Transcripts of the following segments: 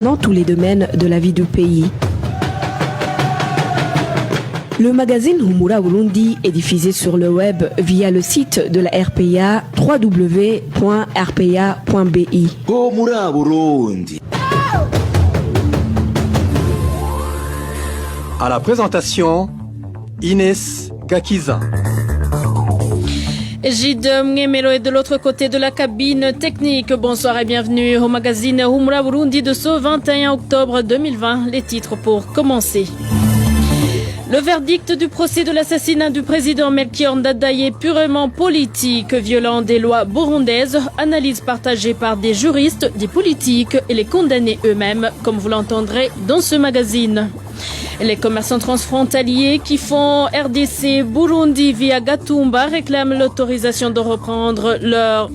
dans tous les domaines de la vie du pays. Le magazine Humura Burundi est diffusé sur le web via le site de la RPA www.rpa.bi. Humura Burundi. À la présentation, Inès Gakiza. Gide Mgemelo est de l'autre côté de la cabine technique. Bonsoir et bienvenue au magazine Humura Burundi de ce 21 octobre 2020. Les titres pour commencer. Le verdict du procès de l'assassinat du président Melchior Ndadaye est purement politique, violant des lois burundaises, analyse partagée par des juristes, des politiques et les condamnés eux-mêmes, comme vous l'entendrez dans ce magazine. Les commerçants transfrontaliers qui font RDC Burundi via Gatumba réclament l'autorisation de reprendre leurs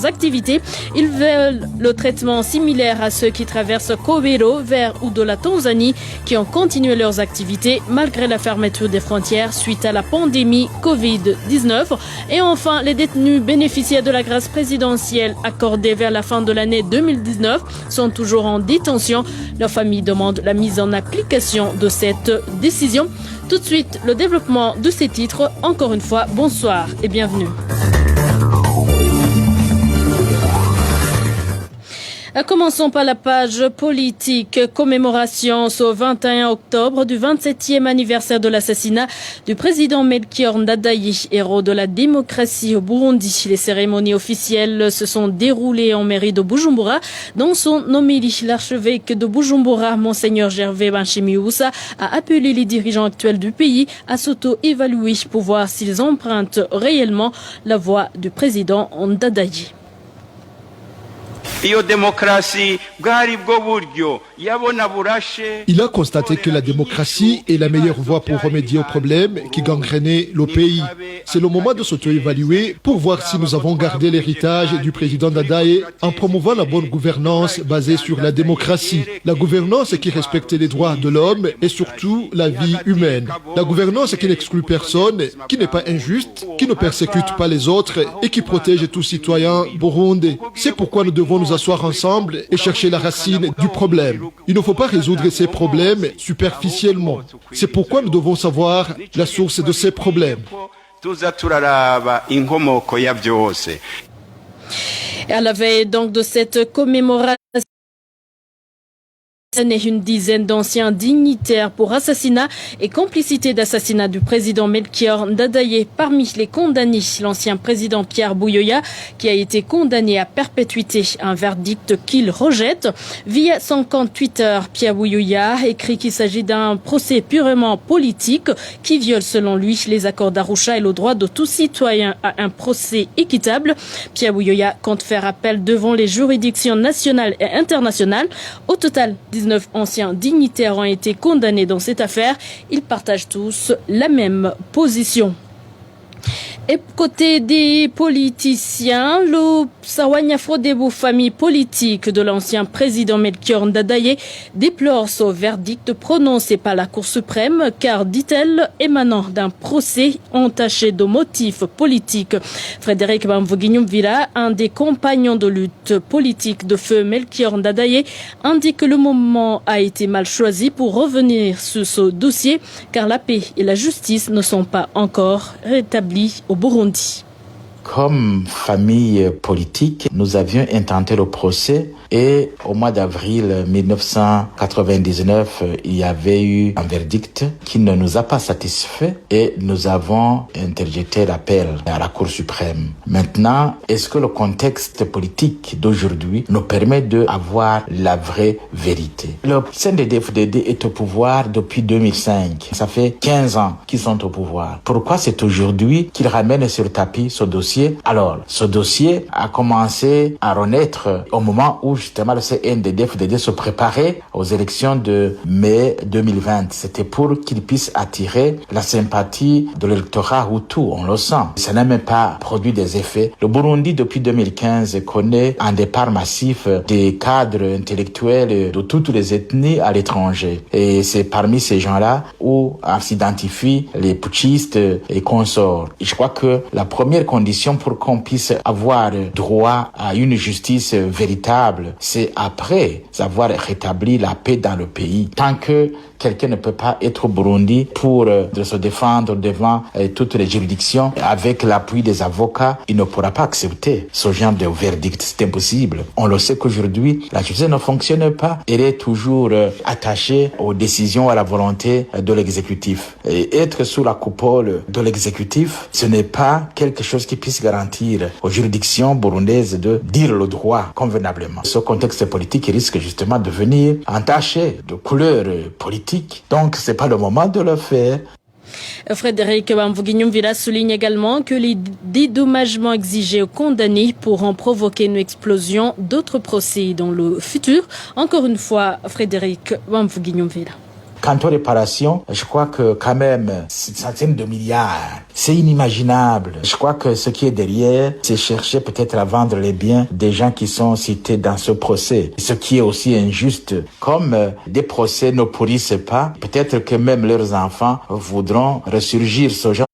activités. Ils veulent le traitement similaire à ceux qui traversent Kobero vers ou de la Tanzanie qui ont continué leurs activités malgré la fermeture des frontières suite à la pandémie Covid-19. Et enfin, les détenus bénéficiaires de la grâce présidentielle accordée vers la fin de l'année 2019 sont toujours en détention. Leurs familles demandent la mise en application de cette décision. Tout de suite, le développement de ces titres. Encore une fois, bonsoir et bienvenue. Commençons par la page politique. Commémoration ce 21 octobre du 27e anniversaire de l'assassinat du président Melchior Ndadaye, héros de la démocratie au Burundi. Les cérémonies officielles se sont déroulées en mairie de Bujumbura. Dans son homélie, l'archevêque de Bujumbura, Monseigneur Gervais Banshimiusa, a appelé les dirigeants actuels du pays à s'auto-évaluer pour voir s'ils empruntent réellement la voie du président Ndadaye. Il a constaté que la démocratie est la meilleure voie pour remédier aux problèmes qui gangrénaient le pays. C'est le moment de s'auto-évaluer pour voir si nous avons gardé l'héritage du président Ndadaye en promouvant la bonne gouvernance basée sur la démocratie. La gouvernance qui respecte les droits de l'homme et surtout la vie humaine. La gouvernance qui n'exclut personne, qui n'est pas injuste, qui ne persécute pas les autres et qui protège tout citoyen burundais. C'est pourquoi nous devons nous asseoir ensemble et chercher la racine du problème. Il ne faut pas résoudre ces problèmes superficiellement. C'est pourquoi nous devons savoir la source de ces problèmes. Et à la veille donc de cette commémoration, une dizaine d'anciens dignitaires pour assassinat et complicité d'assassinat du président Melchior Ndadaye. Parmi les condamnés, l'ancien président Pierre Buyoya, qui a été condamné à perpétuité, un verdict qu'il rejette. Via son compte Twitter, Pierre Buyoya écrit qu'il s'agit d'un procès purement politique qui viole selon lui les accords d'Arusha et le droit de tout citoyen à un procès équitable. Pierre Buyoya compte faire appel devant les juridictions nationales et internationales. Au total, 19 anciens dignitaires ont été condamnés dans cette affaire. Ils partagent tous la même position. Et côté des politiciens, le Sawanya Frodebu, famille politique de l'ancien président Melchior Ndadaye, déplore ce verdict prononcé par la Cour suprême car, dit-elle, émanant d'un procès entaché de motifs politiques. Frédéric Bamvuginyumvila, un des compagnons de lutte politique de feu Melchior Ndadaye, indique que le moment a été mal choisi pour revenir sur ce dossier car la paix et la justice ne sont pas encore rétablies au Burundi. Comme famille politique, nous avions intenté le procès et au mois d'avril 1999, il y avait eu un verdict qui ne nous a pas satisfait et nous avons interjeté l'appel à la Cour suprême. Maintenant, est-ce que le contexte politique d'aujourd'hui nous permet d'avoir la vraie vérité? Le CNDD-FDD est au pouvoir depuis 2005. Ça fait 15 ans qu'ils sont au pouvoir. Pourquoi c'est aujourd'hui qu'ils ramènent sur le tapis ce dossier? Alors, ce dossier a commencé à renaître au moment où justement le CNDD-FDD se préparait aux élections de mai 2020. C'était pour qu'il puisse attirer la sympathie de l'électorat Hutu, on le sent. Ça n'a même pas produit des effets. Le Burundi, depuis 2015, connaît un départ massif des cadres intellectuels de toutes les ethnies à l'étranger. Et c'est parmi ces gens-là où s'identifient les putschistes et consorts. Et je crois que la première condition pour qu'on puisse avoir droit à une justice véritable acceptable, c'est après avoir rétabli la paix dans le pays. Tant que quelqu'un ne peut pas être au Burundi pour de se défendre devant toutes les juridictions avec l'appui des avocats, il ne pourra pas accepter ce genre de verdict. C'est impossible. On le sait qu'aujourd'hui, la justice ne fonctionne pas. Elle est toujours attachée aux décisions, à la volonté de l'exécutif. Et être sous la coupole de l'exécutif, ce n'est pas quelque chose qui puisse garantir aux juridictions burundaises de dire le droit convenablement. Ce contexte politique risque justement de venir entaché de couleur politique. Donc, c'est pas le moment de le faire. Frédéric Bamvuginyumvira souligne également que les dédommagements exigés aux condamnés pourront provoquer une explosion d'autres procès dans le futur. Encore une fois, Frédéric Bamvuginyumvira. Quant aux réparations, je crois que quand même, centaines de milliards, c'est inimaginable. Je crois que ce qui est derrière, c'est chercher peut-être à vendre les biens des gens qui sont cités dans ce procès. Ce qui est aussi injuste. Comme des procès ne pourrissent pas, peut-être que même leurs enfants voudront ressurgir ce genre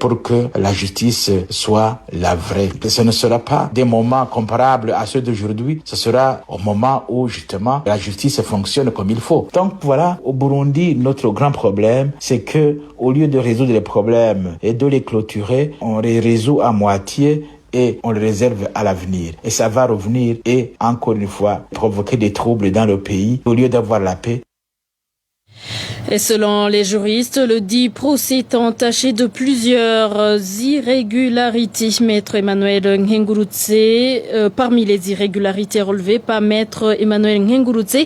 pour que la justice soit la vraie. Ce ne sera pas des moments comparables à ceux d'aujourd'hui, ce sera au moment où justement la justice fonctionne comme il faut. Donc voilà, au Burundi, notre grand problème, c'est que au lieu de résoudre les problèmes et de les clôturer, on les résout à moitié et on le réserve à l'avenir. Et ça va revenir et encore une fois provoquer des troubles dans le pays au lieu d'avoir la paix. Et selon les juristes, le dit procès est entaché de plusieurs irrégularités. Maître Emmanuel Ngengurutse, parmi les irrégularités relevées par Maître Emmanuel Ngengurutse,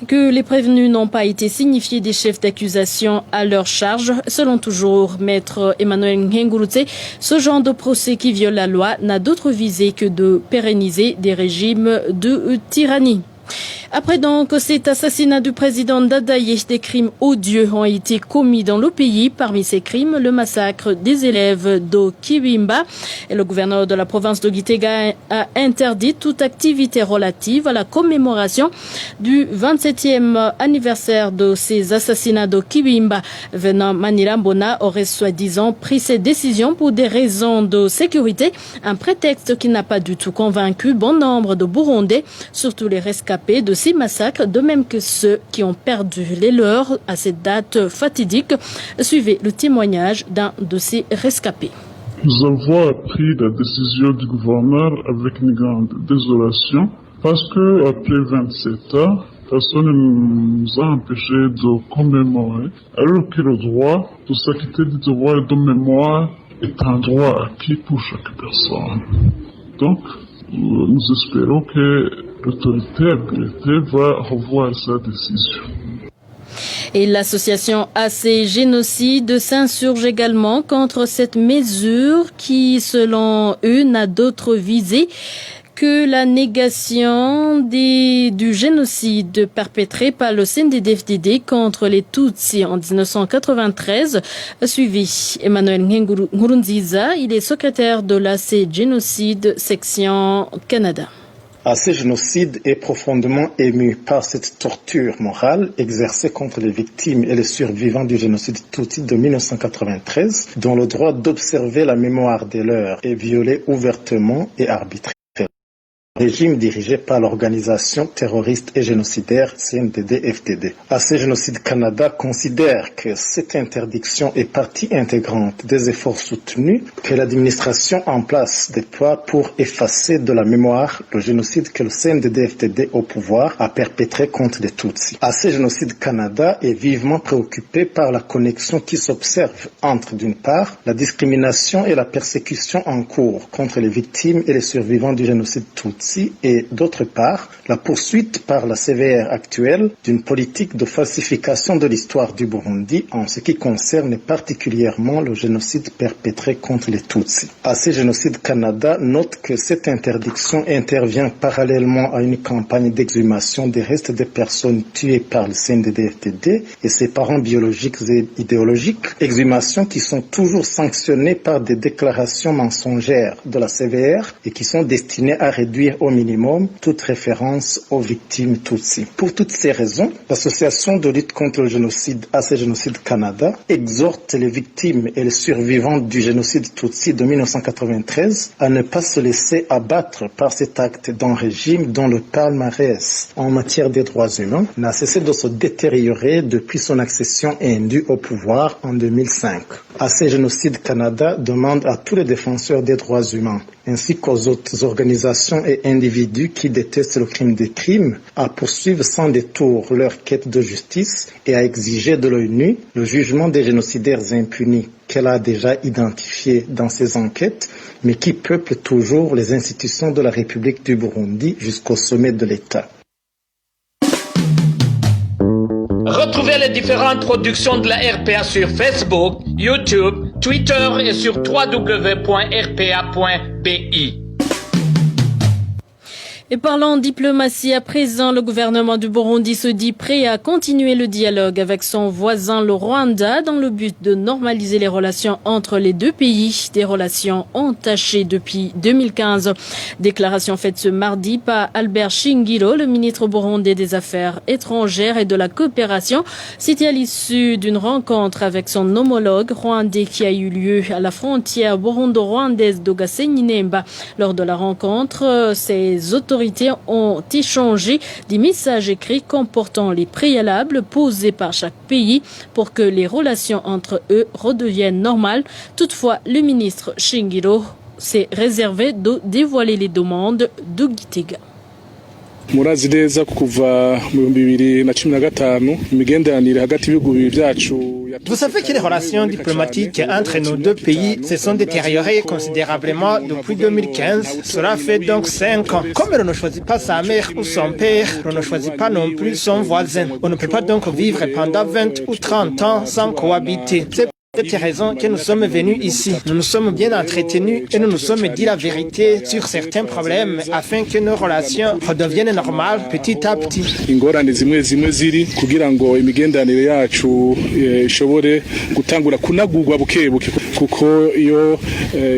que les prévenus n'ont pas été signifiés des chefs d'accusation à leur charge. Selon toujours Maître Emmanuel Ngengurutse, ce genre de procès qui viole la loi n'a d'autre visée que de pérenniser des régimes de tyrannie. Après donc cet assassinat du président Dadaye, des crimes odieux ont été commis dans le pays. Parmi ces crimes, le massacre des élèves de Kibimba. Et le gouverneur de la province de Gitega a interdit toute activité relative à la commémoration du 27e anniversaire de ces assassinats de Kibimba. Venant Manira Mbona aurait soi-disant pris cette décision pour des raisons de sécurité, un prétexte qui n'a pas du tout convaincu bon nombre de Burundais, surtout les rescapés de ces massacres, de même que ceux qui ont perdu les leurs à cette date fatidique. Suivez le témoignage d'un de ces rescapés. Nous avons appris la décision du gouverneur avec une grande désolation parce que après 27 ans, personne ne nous a empêchés de commémorer, alors que le droit de s'acquitter du devoir de mémoire est un droit acquis pour chaque personne. Donc, nous espérons que l'autorité habilitée va revoir sa décision. Et l'association AC Génocide s'insurge également contre cette mesure qui, selon eux, n'a d'autre visée que la négation du génocide perpétré par le CNDD-FDD contre les Tutsis en 1993. Suivi Emmanuel Nkurunziza, il est secrétaire de l'AC Génocide section Canada. AC Génocide est profondément ému par cette torture morale exercée contre les victimes et les survivants du génocide Tutsi de 1993, dont le droit d'observer la mémoire des leurs est violé ouvertement et arbitrairement. Régime dirigé par l'organisation terroriste et génocidaire CNDD-FDD. AC Génocide Canada considère que cette interdiction est partie intégrante des efforts soutenus que l'administration en place déploie pour effacer de la mémoire le génocide que le CNDD-FDD au pouvoir a perpétré contre les Tutsis. AC Génocide Canada est vivement préoccupé par la connexion qui s'observe entre, d'une part, la discrimination et la persécution en cours contre les victimes et les survivants du génocide Tutsi, et d'autre part, la poursuite par la CVR actuelle d'une politique de falsification de l'histoire du Burundi en ce qui concerne particulièrement le génocide perpétré contre les Tutsis. AC Génocide Canada note que cette interdiction intervient parallèlement à une campagne d'exhumation des restes des personnes tuées par le CNDD-FDD et ses parents biologiques et idéologiques, exhumations qui sont toujours sanctionnées par des déclarations mensongères de la CVR et qui sont destinées à réduire réduire au minimum toute référence aux victimes Tutsi. Pour toutes ces raisons, l'association de lutte contre le génocide AC Génocide Canada exhorte les victimes et les survivants du génocide Tutsi de 1993 à ne pas se laisser abattre par cet acte d'un régime dont le palmarès en matière des droits humains n'a cessé de se détériorer depuis son accession indue au pouvoir en 2005. AC Génocide Canada demande à tous les défenseurs des droits humains ainsi qu'aux autres organisations et individus qui détestent le crime des crimes à poursuivre sans détour leur quête de justice et à exiger de l'ONU le jugement des génocidaires impunis qu'elle a déjà identifiés dans ses enquêtes, mais qui peuplent toujours les institutions de la République du Burundi jusqu'au sommet de l'État. Retrouvez les différentes productions de la RPA sur Facebook, YouTube, Twitter et sur www.rpa.bi. Et parlant diplomatie à présent, le gouvernement du Burundi se dit prêt à continuer le dialogue avec son voisin le Rwanda dans le but de normaliser les relations entre les deux pays, des relations entachées depuis 2015. Déclaration faite ce mardi par Albert Shingiro, le ministre burundais des Affaires étrangères et de la coopération, cité à l'issue d'une rencontre avec son homologue rwandais qui a eu lieu à la frontière burundo-rwandaise de Gasenyi-Nemba. Lors de la rencontre, ces autorités ont échangé des messages écrits comportant les préalables posés par chaque pays pour que les relations entre eux redeviennent normales. Toutefois, le ministre Shingiro s'est réservé de dévoiler les demandes de Gitega. murazi neza kuva mu 2015 imigenderanire hagati y'ibihugu byacu. Vous savez que les relations diplomatiques entre nos deux pays se sont détériorées considérablement depuis 2015. Cela fait donc 5 ans. Comme on ne choisit pas sa mère ou son père, on ne choisit pas non plus son voisin. On ne peut pas donc vivre pendant 20 ou 30 ans sans cohabiter. C'est pour cette raison que nous sommes venus ici. Nous nous sommes bien entretenus et nous nous sommes dit la vérité sur certains problèmes afin que nos relations redeviennent normales petit à petit. Ingorane zimwe ziri kugira ngo imigendanire yacu ishobore gutangura kunagurwa bukebuke kuko iyo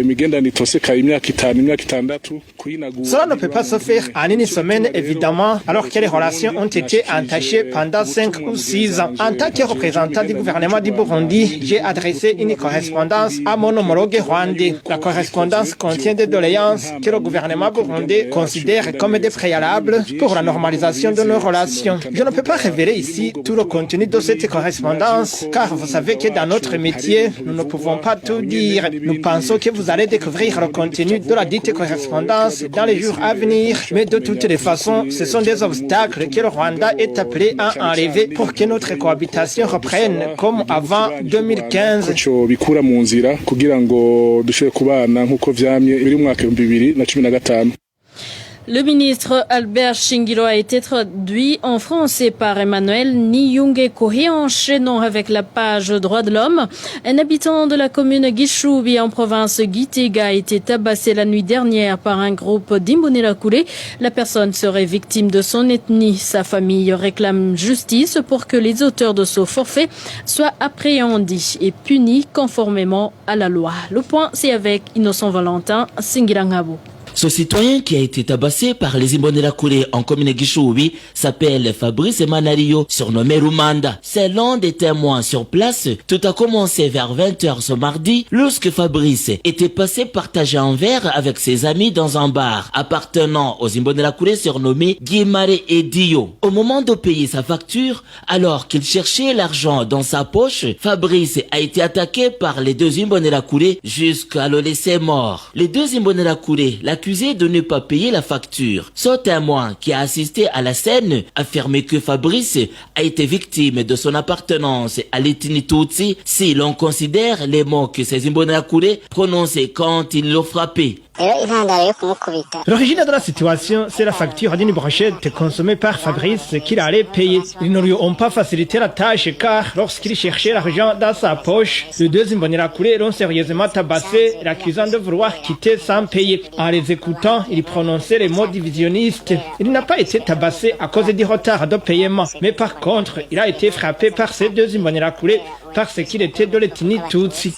imigendanire itoseka imyaka 5 imyaka 6 kuyinagura. Cela ne peut pas se faire en une semaine évidemment alors que les relations ont été entachées pendant 5 ou 6 ans. En tant que représentant du gouvernement du Burundi, j'ai adressé une correspondance à mon homologue rwandais. La correspondance contient des doléances que le gouvernement burundais considère comme des préalables pour la normalisation de nos relations. Je ne peux pas révéler ici tout le contenu de cette correspondance, car vous savez que dans notre métier, nous ne pouvons pas tout dire. Nous pensons que vous allez découvrir le contenu de la dite correspondance dans les jours à venir, mais de toutes les façons, ce sont des obstacles que le Rwanda est appelé à enlever pour que notre cohabitation reprenne comme avant 2015. bikura mu nzira kugira ngo dushobore kubana nkuko vyamye biri mu mwaka 2015. Le ministre Albert Shingiro a été traduit en français par Emmanuel Niyunge Kohe, enchaînant avec la page droits de l'homme. Un habitant de la commune Gishubi en province Gitega a été tabassé la nuit dernière par un groupe d'Imbonerakure. La personne serait victime de son ethnie. Sa famille réclame justice pour que les auteurs de ce forfait soient appréhendés et punis conformément à la loi. Le point, c'est avec Innocent Valentin Singirangabo. Ce citoyen qui a été tabassé par les Imbonerakure en commune Gishubi s'appelle Fabrice Manario, surnommé Rumanda. C'est l'un des témoins sur place. Tout a commencé vers 20h ce mardi, lorsque Fabrice était passé partager un verre avec ses amis dans un bar appartenant aux Imbonerakure surnommés Guimare et Dio. Au moment de payer sa facture, alors qu'il cherchait l'argent dans sa poche, Fabrice a été attaqué par les deux Imbonerakure jusqu'à le laisser mort. Les deux Imbonerakure accusé de ne pas payer la facture. Ce témoin qui a assisté à la scène affirme que Fabrice a été victime de son appartenance à l'ethnie Tutsi si l'on considère les mots que ces Imbonerakure prononçaient quand ils l'ont frappé. L'origine de la situation, c'est la facture d'une brochette consommée par Fabrice qu'il allait payer. Ils ne lui ont pas facilité la tâche car lorsqu'il cherchait l'argent dans sa poche, les deux Imbonerakure l'ont sérieusement tabassé, l'accusant de vouloir quitter sans payer. En les écoutant, il prononçait les mots divisionnistes. Il n'a pas été tabassé à cause du retard de paiement, mais par contre, il a été frappé par ces deux Imbonerakure parce qu'il était de l'ethnie Tutsi.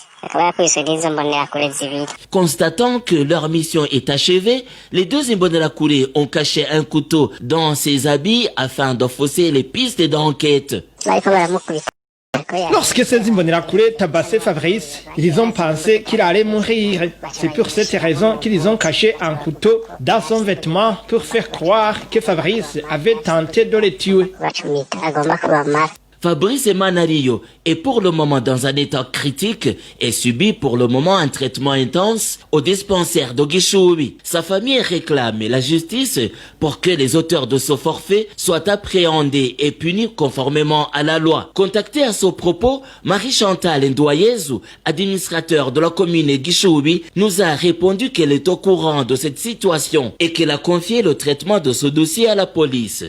Constatant que leur mission est achevée, les deux Imbonerakure ont caché un couteau dans ses habits afin d'enfoncer les pistes d'enquête. Lorsque ces Imbonerakure tabassaient Fabrice, ils ont pensé qu'il allait mourir. C'est pour cette raison qu'ils ont caché un couteau dans son vêtement pour faire croire que Fabrice avait tenté de le tuer. Fabrice Emanario est pour le moment dans un état critique et subit pour le moment un traitement intense au dispensaire d'Ogishubi. Sa famille réclame la justice pour que les auteurs de ce forfait soient appréhendés et punis conformément à la loi. Contactée à ce propos, Marie-Chantal Ndoyezu, administrateur de la commune Gishubi, nous a répondu qu'elle est au courant de cette situation et qu'elle a confié le traitement de ce dossier à la police.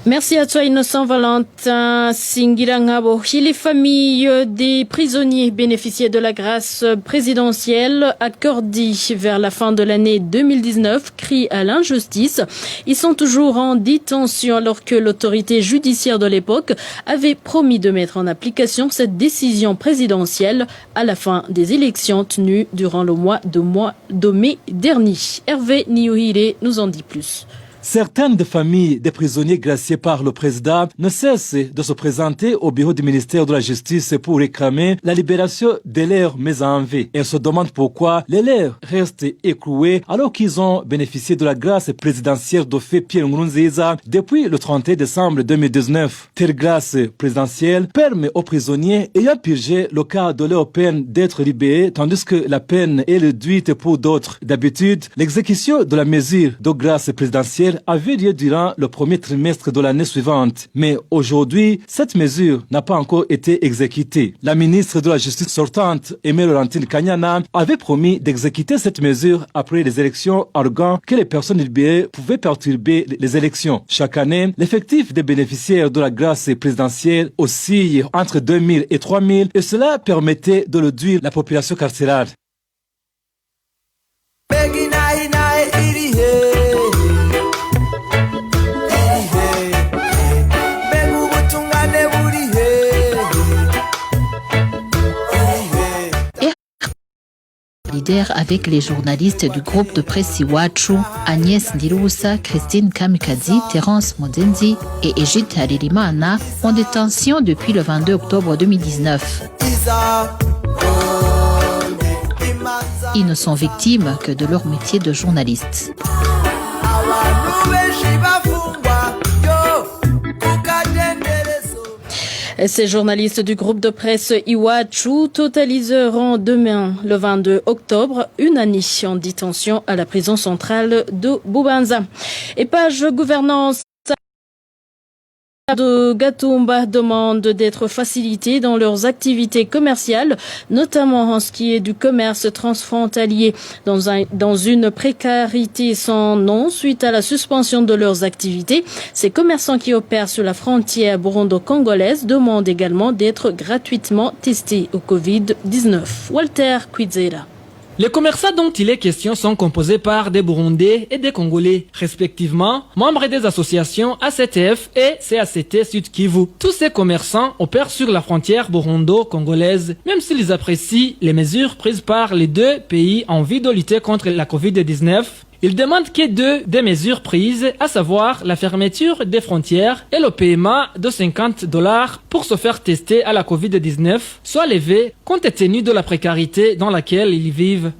Merci à toi Innocent Valentin Singirangabo. Les familles des prisonniers bénéficiaient de la grâce présidentielle accordée vers la fin de l'année 2019 crient à l'injustice. Ils sont toujours en détention alors que l'autorité judiciaire de l'époque avait promis de mettre en application cette décision présidentielle à la fin des élections tenues durant le mois de mai dernier. Hervé Niouhire nous en dit plus. Certaines des familles des prisonniers graciés par le président ne cessent de se présenter au bureau du ministère de la Justice pour réclamer la libération de leurs mis en vie. Elles se demandent pourquoi les leurs restent écroués alors qu'ils ont bénéficié de la grâce présidentielle de fait Pierre Nkurunziza depuis le 31 décembre 2019. Telle grâce présidentielle permet aux prisonniers ayant purgé le cas de leur peine d'être libérés tandis que la peine est réduite pour d'autres. D'habitude, l'exécution de la mesure de grâce présidentielle avait lieu durant le premier trimestre de l'année suivante. Mais aujourd'hui, cette mesure n'a pas encore été exécutée. La ministre de la Justice sortante, Aimée Laurentine Kanyana, avait promis d'exécuter cette mesure après les élections, arguant que les personnes libérées pouvaient perturber les élections. Chaque année, l'effectif des bénéficiaires de la grâce présidentielle oscille entre 2000 et 3000 et cela permettait de réduire la population carcérale. Leader avec les journalistes du groupe de presse Iwachu, Agnès Ndirubusa, Christine Kamikazi, Terence Modenzi et Egide Haririmana en détention depuis le 22 octobre 2019. Ils ne sont victimes que de leur métier de journaliste. Ces journalistes du groupe de presse Iwachu totaliseront demain, le 22 octobre, une année en détention à la prison centrale de Bubanza. Et page gouvernance de Gatumba demande d'être facilités dans leurs activités commerciales, notamment en ce qui est du commerce transfrontalier, dans une précarité sans nom suite à la suspension de leurs activités. Ces commerçants qui opèrent sur la frontière burundo-congolaise demandent également d'être gratuitement testés au Covid-19. Walter Kwizera. Les commerçants dont il est question sont composés par des Burundais et des Congolais, respectivement, membres des associations ACTF et CACT Sud Kivu. Tous ces commerçants opèrent sur la frontière burundo-congolaise, même s'ils apprécient les mesures prises par les deux pays en vue de lutter contre la Covid-19. Ils demandent que des mesures prises, à savoir la fermeture des frontières et le paiement de $50 pour se faire tester à la Covid-19, soient levées compte tenu de la précarité dans laquelle ils vivent.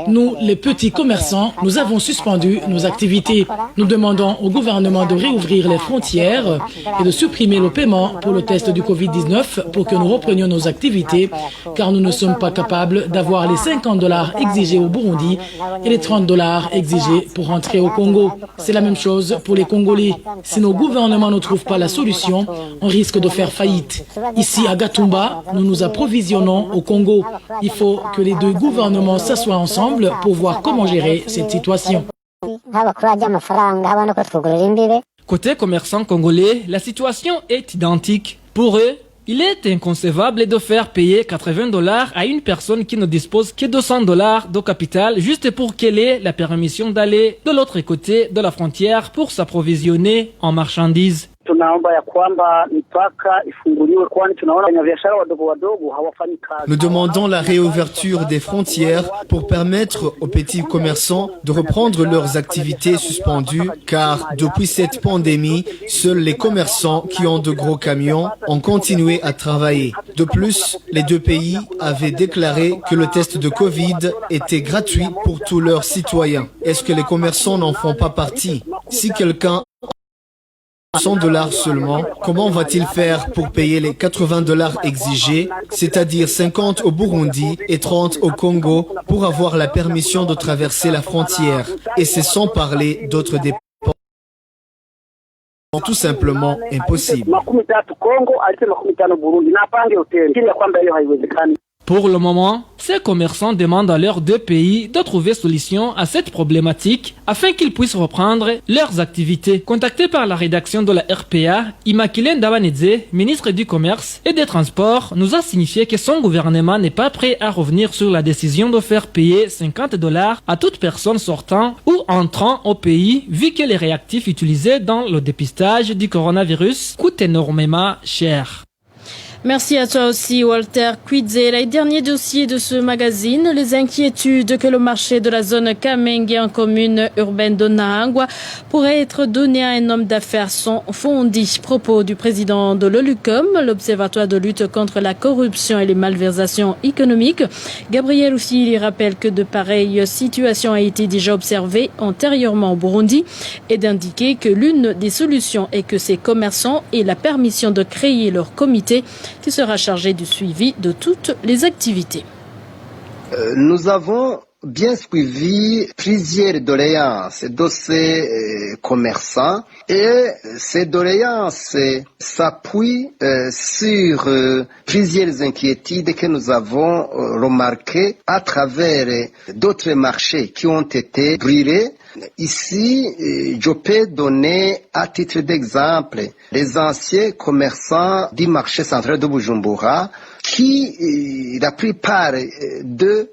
Nous, les petits commerçants, nous avons suspendu nos activités. Nous demandons au gouvernement de réouvrir les frontières et de supprimer le paiement pour le test du Covid-19 pour que nous reprenions nos activités, car nous ne sommes pas capables d'avoir les $50 exigés au Burundi et les $30 exigés pour rentrer au Congo. C'est la même chose pour les Congolais. Si nos gouvernements ne trouvent pas la solution, on risque de faire faillite. Ici, à Gatumba, nous nous approvisionnons au Congo. Il faut que les deux gouvernements s'assoient ensemble pour voir comment gérer cette situation. Côté commerçants congolais, la situation est identique. Pour eux, il est inconcevable de faire payer $80 à une personne qui ne dispose que $200 de capital juste pour qu'elle ait la permission d'aller de l'autre côté de la frontière pour s'approvisionner en marchandises. Nous demandons la réouverture des frontières pour permettre aux petits commerçants de reprendre leurs activités suspendues, car depuis cette pandémie, seuls les commerçants qui ont de gros camions ont continué à travailler. De plus, les deux pays avaient déclaré que le test de Covid était gratuit pour tous leurs citoyens. Est-ce que les commerçants n'en font pas partie? Si quelqu'un a $100 seulement, comment va-t-il faire pour payer les $80 exigés, c'est-à-dire 50 au Burundi et 30 au Congo, pour avoir la permission de traverser la frontière? Et c'est sans parler d'autres dépenses. Tout simplement impossible. Pour le moment, ces commerçants demandent à leurs deux pays de trouver solution à cette problématique afin qu'ils puissent reprendre leurs activités. Contacté par la rédaction de la RPA, Immaculée Ndabanidze, ministre du Commerce et des Transports, nous a signifié que son gouvernement n'est pas prêt à revenir sur la décision de faire payer $50 à toute personne sortant ou entrant au pays, vu que les réactifs utilisés dans le dépistage du coronavirus coûtent énormément cher. Merci à toi aussi, Walter Kwizera. Et dernier dossier de ce magazine, les inquiétudes que le marché de la zone Kamenge en commune urbaine de Nahangwa pourrait être donné à un homme d'affaires sont fondés. Propos du président de l'OLUCOM, l'Observatoire de lutte contre la corruption et les malversations économiques. Gabriel Oufili rappelle que de pareilles situations a été déjà observées antérieurement au Burundi et d'indiquer que l'une des solutions est que ces commerçants aient la permission de créer leur comité qui sera chargé du suivi de toutes les activités. Nous avons bien suivi plusieurs doléances de ces commerçants et ces doléances s'appuient sur plusieurs inquiétudes que nous avons remarquées à travers d'autres marchés qui ont été brûlés. Ici, je peux donner à titre d'exemple les anciens commerçants du marché central de Bujumbura qui, la plupart d'eux,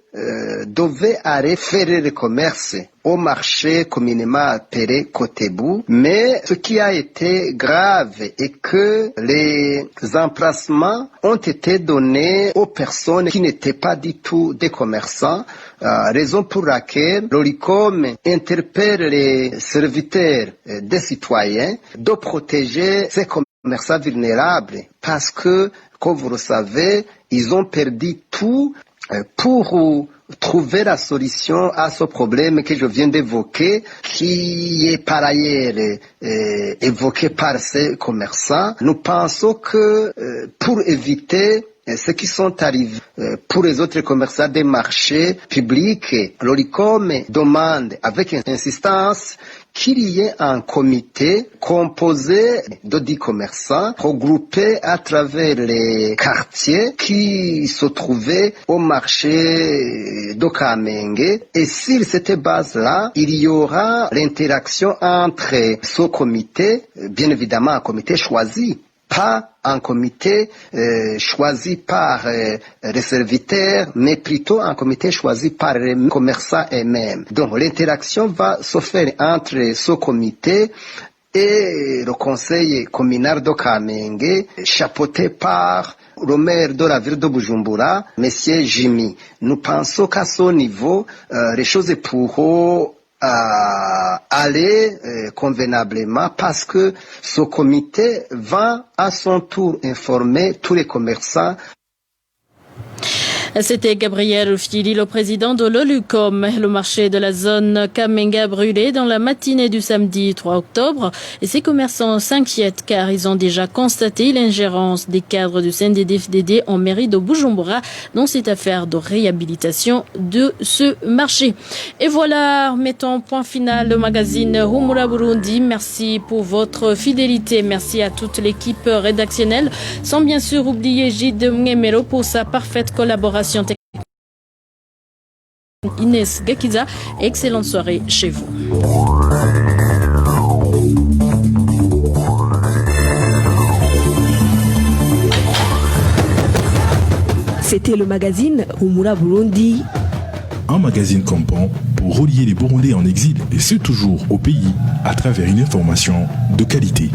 devaient aller faire le commerce au marché communément appelé Kotebu. Mais ce qui a été grave est que les emplacements ont été donnés aux personnes qui n'étaient pas du tout des commerçants, raison pour laquelle l'OLUCOM interpelle les serviteurs des citoyens de protéger ces commerçants vulnérables parce que, comme vous le savez, ils ont perdu tout pour trouver la solution à ce problème que je viens d'évoquer, qui est par ailleurs évoqué par ces commerçants. Nous pensons que pour éviter ce qui sont arrivés pour les autres commerçants des marchés publics, l'OLUCOM demande avec insistance qu'il y ait un comité composé de 10 commerçants regroupés à travers les quartiers qui se trouvaient au marché de Kamenge. Et sur cette base-là, il y aura l'interaction entre ce comité, bien évidemment un comité choisi, pas un comité choisi par les serviteurs, mais plutôt un comité choisi par les commerçants eux-mêmes. Donc l'interaction va se faire entre ce comité et le conseil communal de Kamenge, chapeauté par le maire de la ville de Bujumbura, Monsieur Jimmy. Nous pensons qu'à ce niveau, les choses pourront aller convenablement parce que ce comité va à son tour informer tous les commerçants. C'était Gabriel Oufili, le président de l'OLUCOM. Le marché de la zone Kamenge a brûlé dans la matinée du samedi 3 octobre et ces commerçants s'inquiètent car ils ont déjà constaté l'ingérence des cadres du CNDD-FDD en mairie de Bujumbura dans cette affaire de réhabilitation de ce marché. Et voilà, mettons point final au magazine Humura Burundi. Merci pour votre fidélité. Merci à toute l'équipe rédactionnelle, sans bien sûr oublier Gide Mngemero pour sa parfaite collaboration. Inès Gakiza, excellente soirée chez vous. C'était le magazine Humura Burundi. Un magazine campant pour relier les Burundais en exil et ceux toujours au pays à travers une information de qualité.